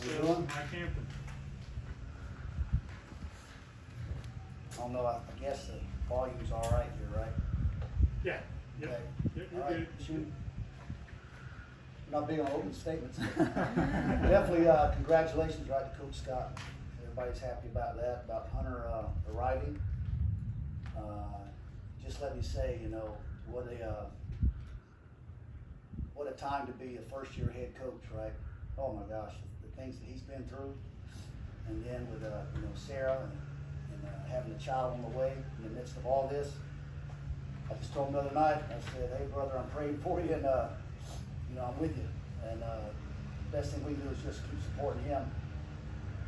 Mike Hampton. I don't know, I guess the volume's all right here, right? Yeah. Okay. Yep, you're All right, good. shoot. Not big on open statements. Definitely, congratulations, right, to Coach Scott. Everybody's happy about that, about Hunter, arriving. Just let me say, you know, what a time to be a first-year head coach, right? Oh my gosh, the things that he's been through. And then with, you know, Sarah and having a child on the way in the midst of all this. I just told him the other night, I said, hey brother, I'm praying for you and, you know, I'm with you. And best thing we can do is just keep supporting him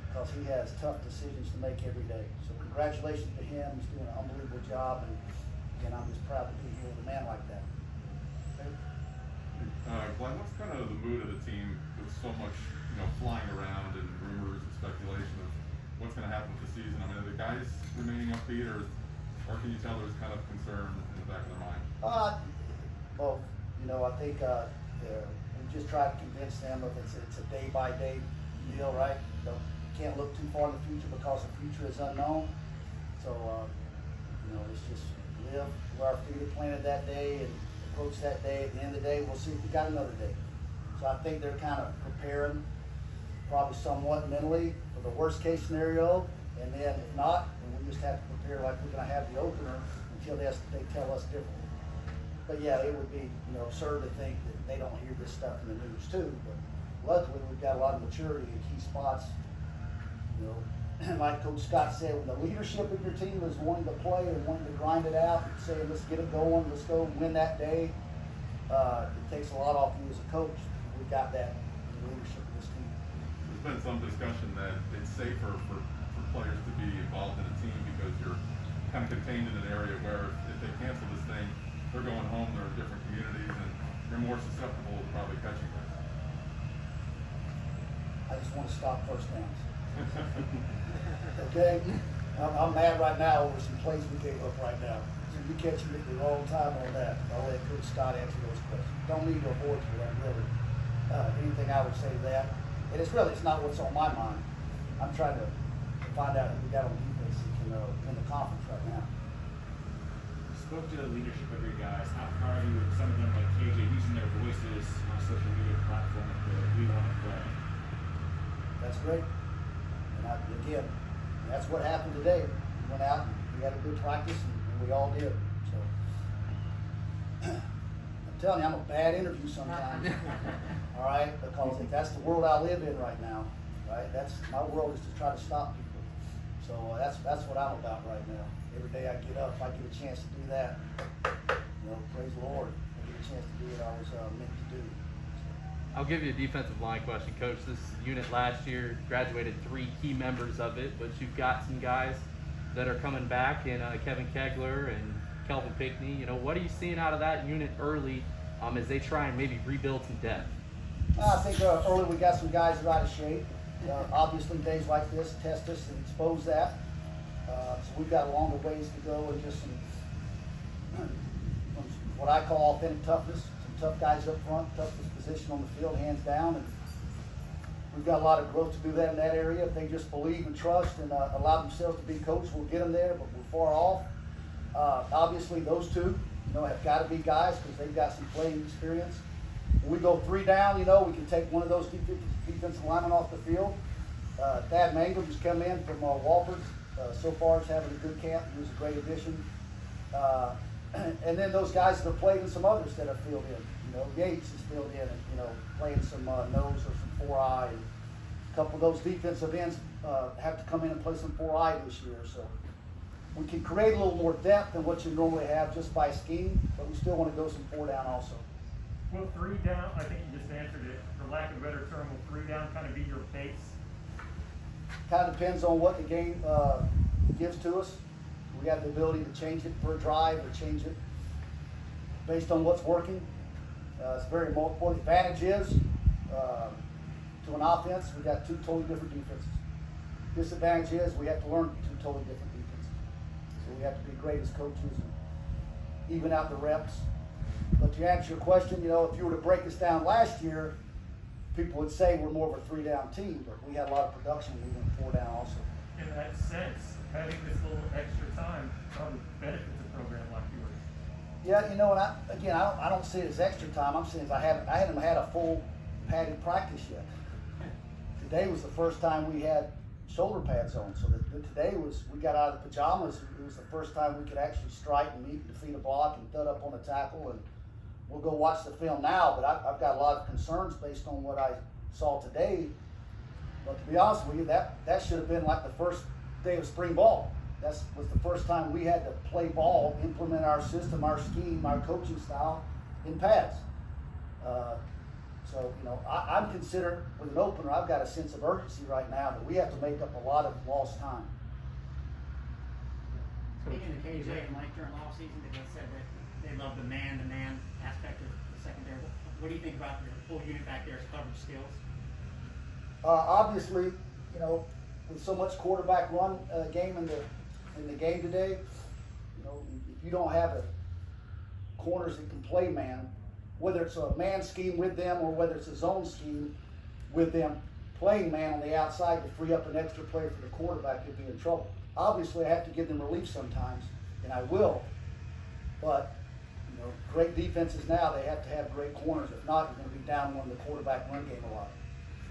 because he has tough decisions to make every day. So congratulations to him, he's doing an unbelievable job and I'm just proud to be here with a man like that. Okay? Glenn, what's kind of the mood of the team with so much, you know, flying around and rumors and speculation of what's going to happen with the season? I mean, are the guys remaining upbeat, or can you tell there's kind of concern in the back of their mind? Well, you know, I think we just try to convince them of it's a day-by-day deal, right? Can't look too far in the future because the future is unknown. So, you know, let's just live where our feet are planted that day and approach that day. At the end of the day, we'll see if we got another day. So I think they're kind of preparing, probably somewhat mentally, for the worst-case scenario. And then if not, then we just have to prepare like we're going to have the opener until they tell us differently. But yeah, it would be, you know, absurd to think that they don't hear this stuff in the news too. But luckily, we've got a lot of maturity in key spots. You know, like Coach Scott said, when the leadership of your team is wanting to play and wanting to grind it out and saying, let's get it going, let's go win that day, it takes a lot off you as a coach. We've got that in the leadership of this team. There's been some discussion that it's safer for players to be involved in a team because you're kind of contained in an area where if they cancel this thing, they're going home, they're in different communities, and you're more susceptible to probably catching this. I just want to stop first downs. Okay? I'm mad right now over some plays we gave up right now. So you catch me at the wrong time on that. I'll let Coach Scott answer those questions. Don't need to avoid you, that really. Anything I would say to that. And it's not what's on my mind. I'm trying to find out who we got on defense in the conference right now. You spoke to the leadership of your guys. How proud are you of some of them like KJ using their voices on a social media platform like the We Want to Play? That's great. And again, that's what happened today. We went out and we had a good practice and we all did. So I'm telling you, I'm a bad interview sometimes. All right, because that's the world I live in right now. Right? That's my world is to try to stop people. So that's what I'm about right now. Every day I get up, if I get a chance to do that, you know, praise the Lord. I get a chance to do what I was meant to do. I'll give you a defensive line question, Coach. This unit last year graduated 3 key members of it, but you've got some guys that are coming back in Kevin Kegler and Kelvin Pickney. You know, what are you seeing out of that unit early as they try and maybe rebuild some depth? I think early we got some guys that are out of shape. Obviously, days like this test us and expose that. So we've got a longer ways to go and just some what I call authentic toughness. Some tough guys up front, toughest position on the field, hands down. And we've got a lot of growth to do that in that area. If they just believe and trust and allow themselves to be coached, we'll get them there, but we're far off. Obviously, those two, you know, have got to be guys because they've got some playing experience. When we go 3 down, you know, we can take one of those defensive linemen off the field. Thad Mangum just come in from Walford. So far is having a good camp. He was a great addition. And then those guys that have played in some others that have filled in. You know, Yates has filled in and, you know, playing some nose or some 4-eye. And a couple of those defensive ends have to come in and play some 4-eye this year. So we can create a little more depth than what you normally have just by scheme, but we still want to go some 4 down also. Will 3 down, I think you just answered it, for lack of a better term, will 3 down kind of be your base? Kind of depends on what the game gives to us. We have the ability to change it for a drive or change it based on what's working. It's very multiple. The advantage is to an offense, we've got 2 totally different defenses. Disadvantage is we have to learn 2 totally different defenses. So we have to be great as coaches and even out the reps. But to answer your question, you know, if you were to break us down last year, people would say we're more of a 3-down team, but we had a lot of production. We went 4 down also. In that sense, having this little extra time probably benefits a program like yours. Yeah, you know, and I don't see it as extra time. I'm saying I haven't had a full padded practice yet. Today was the first time we had shoulder pads on. So today we got out of the pajamas. It was the first time we could actually strike and meet and defeat a block and thud up on a tackle. And we'll go watch the film now, but I've got a lot of concerns based on what I saw today. But to be honest with you, that should have been like the first day of spring ball. That was the first time we had to play ball, implement our system, our scheme, our coaching style in pads. So, you know, I'm considering, with an opener, I've got a sense of urgency right now that we have to make up a lot of lost time. Speaking of KJ and Mike during off season, they both said that they love the man-to-man aspect of the secondary. What do you think about your full unit back there's coverage skills? Obviously, you know, with so much quarterback run game in the game today, you know, if you don't have a corners that can play man, whether it's a man scheme with them or whether it's a zone scheme with them, playing man on the outside to free up an extra player for the quarterback, you'll be in trouble. Obviously, I have to give them relief sometimes, and I will. But, you know, great defenses now, they have to have great corners. If not, you're going to be down on the quarterback run game a lot.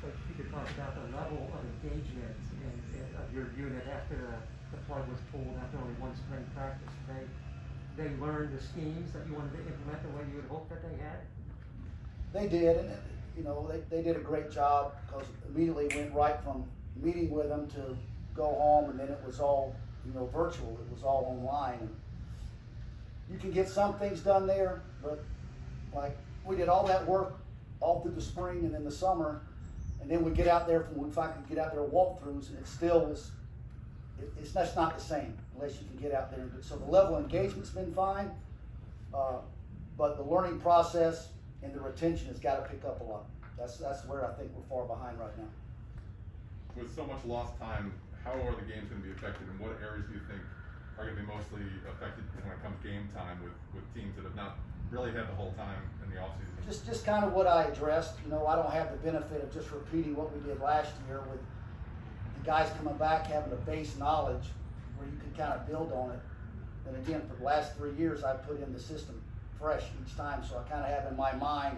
But if you could talk about the level of engagement of your unit after the plug was pulled after only one spring practice. They learned the schemes that you wanted to implement the way you had hoped that they had? They did, and you know, they did a great job because immediately went right from meeting with them to go home, and then it was all, you know, virtual. It was all online. And you can get some things done there, but like we did all that work all through the spring and then the summer, and then we get out there if I could get out there walkthroughs, and it still was. It's that's not the same unless you can get out there. So the level of engagement's been fine, but the learning process and the retention has got to pick up a lot. That's where I think we're far behind right now. With so much lost time, how are the games going to be affected, and what areas do you think are going to be mostly affected when it comes game time with teams that have not really had the whole time in the offseason? Just kind of what I addressed. You know, I don't have the benefit of just repeating what we did last year with the guys coming back having a base knowledge where you can kind of build on it. And again, for the last 3 years, I put in the system fresh each time, so I kind of have in my mind,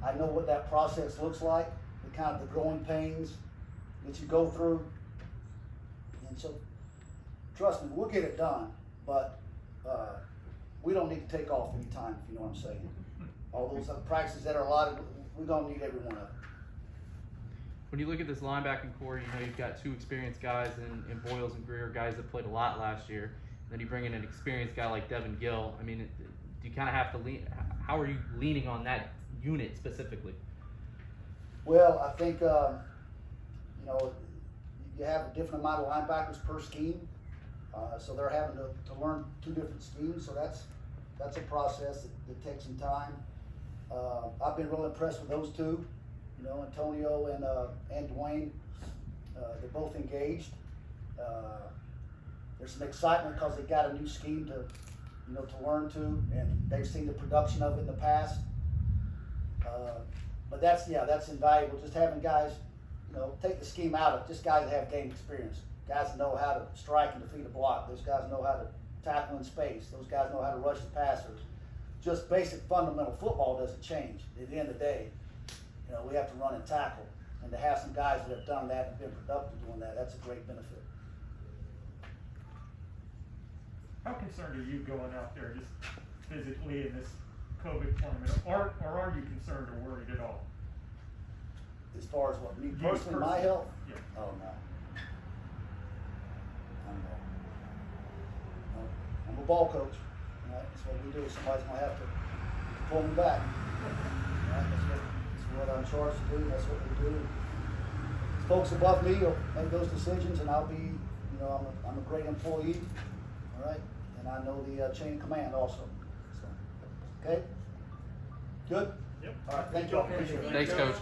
I know what that process looks like, the kind of the growing pains that you go through. And so, trust me, we'll get it done, but we don't need to take off any time, if you know what I'm saying. All those other practices that are allotted, we don't need every one of them. When you look at this linebacking core, you know you've got two experienced guys in Boyles and Greer, guys that played a lot last year. And then you bring in an experienced guy like Devin Gill. I mean, do you kind of have to lean? How are you leaning on that unit specifically? Well, I think you know, you have a different amount of linebackers per scheme, so they're having to learn 2 different schemes. So that's a process that takes some time. I've been real impressed with those two. You know, Antonio and Dwayne, they're both engaged. There's some excitement because they got a new scheme to learn to, and they've seen the production of it in the past. But that's invaluable. Just having guys, you know, take the scheme out of just guys that have game experience. Guys that know how to strike and defeat a block. Those guys know how to tackle in space. Those guys know how to rush the passers. Just basic fundamental football doesn't change. At the end of the day, you know, we have to run and tackle. And to have some guys that have done that and been productive doing that, that's a great benefit. How concerned are you going out there just physically in this COVID tournament? Or are you concerned or worried at all? As far as what, me You personally, my health? Yeah. Oh, no. I'm a ball coach. Right? That's what we do. Somebody's going to have to pull me back. Right? That's what I'm charged to do. That's what we do. Folks above me will make those decisions, and I'll be, you know, I'm a great employee. All right? And I know the chain of command also. So, okay? Good? Yep. All right. Thank you. Appreciate it. Thanks, Coach.